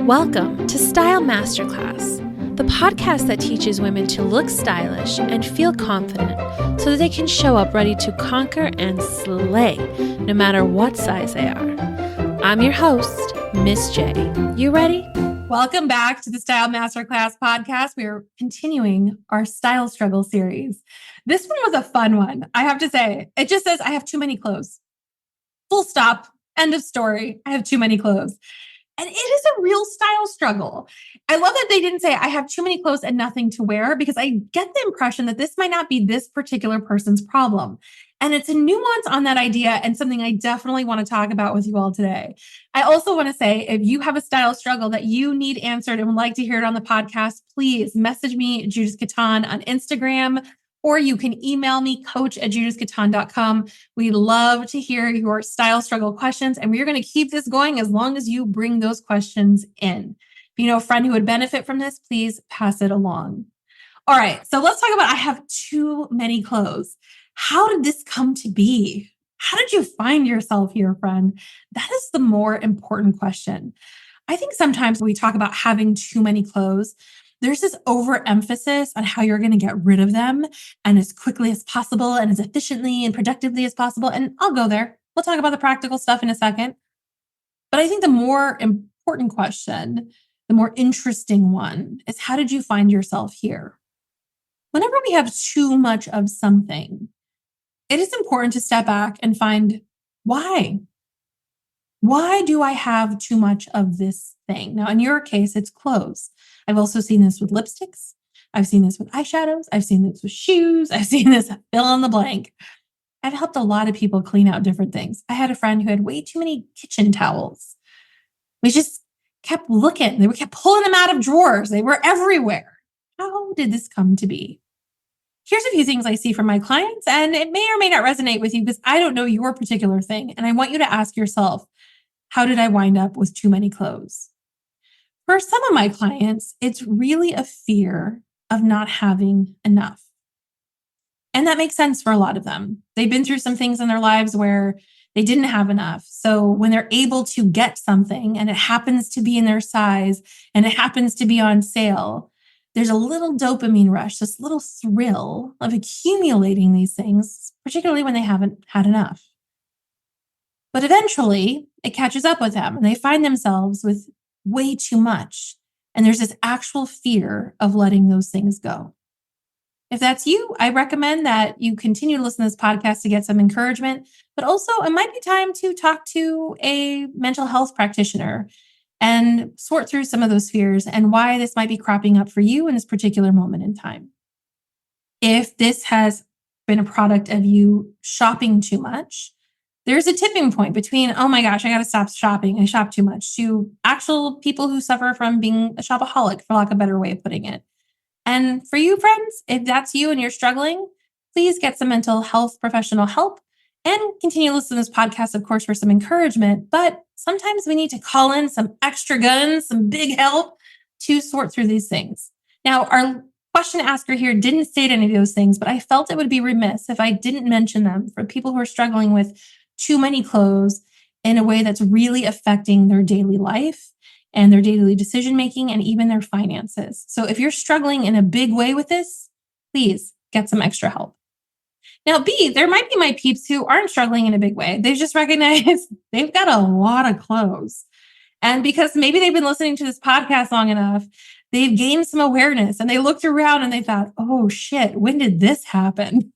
Welcome to Style Masterclass, the podcast that teaches women to look stylish and feel confident so that they can show up ready to conquer and slay no matter what size they are. I'm your host, Miss J. You ready? Welcome back to the Style Masterclass podcast. We are continuing our style struggle series. This one was a fun one, I have to say. It just says, I have too many clothes. Full stop. End of story. I have too many clothes. And it is a real style struggle. I love that they didn't say, I have too many clothes and nothing to wear, because I get the impression that this might not be this particular person's problem. And it's a nuance on that idea and something I definitely want to talk about with you all today. I also want to say, if you have a style struggle that you need answered and would like to hear it on the podcast, please message me, Judith Caton, on Instagram, or you can email me, coach@judithcaton.com. We love to hear your style struggle questions, and we're going to keep this going as long as you bring those questions in. If you know a friend who would benefit from this, please pass it along. All right, so let's talk about I have too many clothes. How did this come to be? How did you find yourself here, friend? That is the more important question. I think sometimes we talk about having too many clothes. There's this overemphasis on how you're going to get rid of them and as quickly as possible and as efficiently and productively as possible. And I'll go there. We'll talk about the practical stuff in a second. But I think the more important question, the more interesting one, is how did you find yourself here? Whenever we have too much of something, it is important to step back and find why. Why do I have too much of this thing? Now, in your case, it's clothes. I've also seen this with lipsticks. I've seen this with eyeshadows. I've seen this with shoes. I've seen this fill in the blank. I've helped a lot of people clean out different things. I had a friend who had way too many kitchen towels. We just kept looking. They kept pulling them out of drawers. They were everywhere. How did this come to be? Here's a few things I see from my clients, and it may or may not resonate with you because I don't know your particular thing. And I want you to ask yourself, how did I wind up with too many clothes? For some of my clients, it's really a fear of not having enough. And that makes sense for a lot of them. They've been through some things in their lives where they didn't have enough. So when they're able to get something and it happens to be in their size and it happens to be on sale, there's a little dopamine rush, this little thrill of accumulating these things, particularly when they haven't had enough. But eventually it catches up with them and they find themselves with way too much. And there's this actual fear of letting those things go. If that's you, I recommend that you continue to listen to this podcast to get some encouragement, but also it might be time to talk to a mental health practitioner and sort through some of those fears and why this might be cropping up for you in this particular moment in time. If this has been a product of you shopping too much, there's a tipping point between, oh my gosh, I got to stop shopping. I shop too much, to actual people who suffer from being a shopaholic, for lack of a better way of putting it. And for you, friends, if that's you and you're struggling, please get some mental health professional help and continue to listen to this podcast, of course, for some encouragement. But sometimes we need to call in some extra guns, some big help to sort through these things. Now, our question asker here didn't state any of those things, but I felt it would be remiss if I didn't mention them for people who are struggling with too many clothes in a way that's really affecting their daily life and their daily decision-making and even their finances. So if you're struggling in a big way with this, please get some extra help. Now, B, there might be my peeps who aren't struggling in a big way. They just recognize they've got a lot of clothes. And because maybe they've been listening to this podcast long enough, they've gained some awareness and they looked around and they thought, oh shit, when did this happen?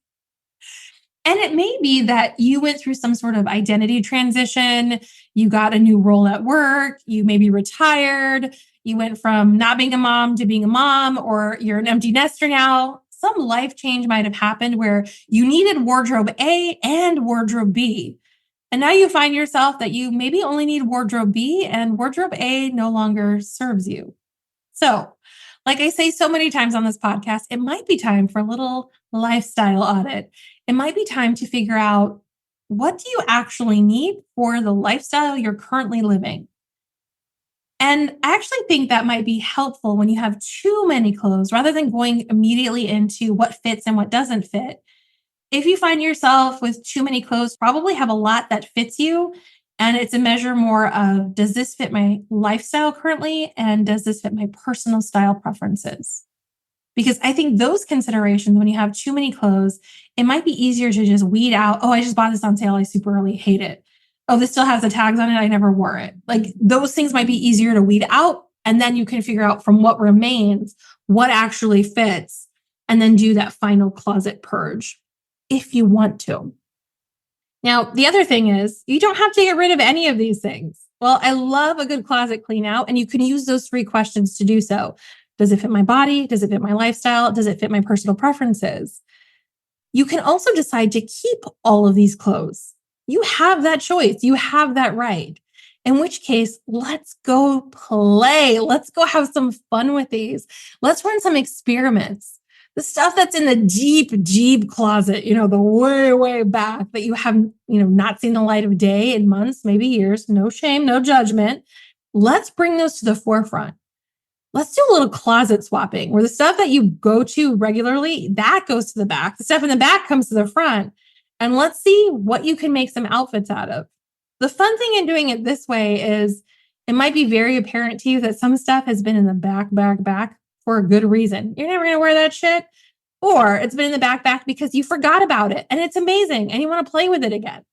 And it may be that you went through some sort of identity transition. You got a new role at work. You maybe retired. You went from not being a mom to being a mom, or you're an empty nester now. Some life change might have happened where you needed wardrobe A and wardrobe B. And now you find yourself that you maybe only need wardrobe B and wardrobe A no longer serves you. So, like I say so many times on this podcast, it might be time for a little lifestyle audit. It might be time to figure out, what do you actually need for the lifestyle you're currently living? And I actually think that might be helpful when you have too many clothes, rather than going immediately into what fits and what doesn't fit. If you find yourself with too many clothes, probably have a lot that fits you And it's a measure more of, does this fit my lifestyle currently? And does this fit my personal style preferences? Because I think those considerations, when you have too many clothes, it might be easier to just weed out, oh, I just bought this on sale. I super early hate it. Oh, this still has the tags on it. I never wore it. Like those things might be easier to weed out. And then you can figure out from what remains, what actually fits, and then do that final closet purge if you want to. Now, the other thing is you don't have to get rid of any of these things. Well, I love a good closet clean out, and you can use those 3 questions to do so. Does it fit my body? Does it fit my lifestyle? Does it fit my personal preferences? You can also decide to keep all of these clothes. You have that choice. You have that right. In which case, let's go play. Let's go have some fun with these. Let's run some experiments. The stuff that's in the deep, deep closet, the way, way back that you have, not seen the light of day in months, maybe years, no shame, no judgment. Let's bring those to the forefront. Let's do a little closet swapping where the stuff that you go to regularly, that goes to the back. The stuff in the back comes to the front. And let's see what you can make some outfits out of. The fun thing in doing it this way is it might be very apparent to you that some stuff has been in the back for a good reason. You're never going to wear that shit. Or it's been in the back because you forgot about it and it's amazing and you want to play with it again.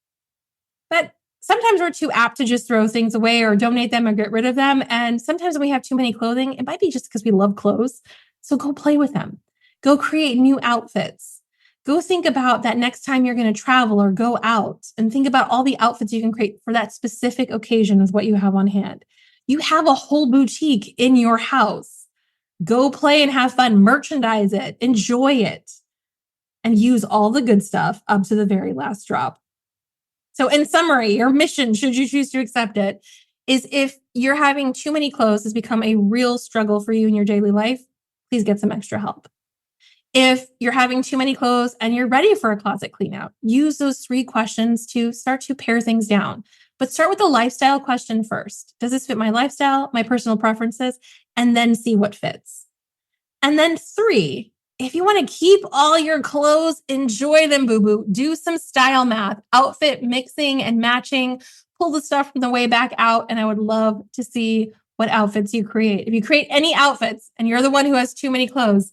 But sometimes we're too apt to just throw things away or donate them or get rid of them. And sometimes when we have too many clothing, it might be just because we love clothes. So go play with them. Go create new outfits. Go think about that next time you're going to travel or go out and think about all the outfits you can create for that specific occasion with what you have on hand. You have a whole boutique in your house. Go play and have fun, merchandise it, enjoy it, and use all the good stuff up to the very last drop. So in summary, your mission, should you choose to accept it, is if you're having too many clothes has become a real struggle for you in your daily life, please get some extra help. If you're having too many clothes and you're ready for a closet clean out, use those 3 questions to start to pare things down. But start with the lifestyle question first. Does this fit my lifestyle, my personal preferences? And then see what fits. And then 3, if you want to keep all your clothes, enjoy them, boo-boo. Do some style math, outfit mixing and matching. Pull the stuff from the way back out. And I would love to see what outfits you create. If you create any outfits and you're the one who has too many clothes,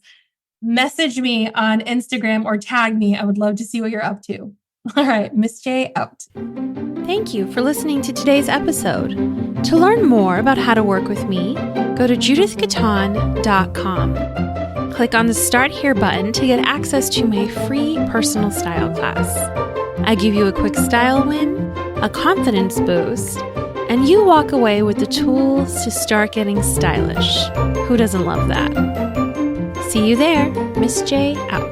message me on Instagram or tag me. I would love to see what you're up to. All right, Miss J out. Thank you for listening to today's episode. To learn more about how to work with me, go to judithgaton.com. Click on the Start Here button to get access to my free personal style class. I give you a quick style win, a confidence boost, and you walk away with the tools to start getting stylish. Who doesn't love that? See you there. Miss J out.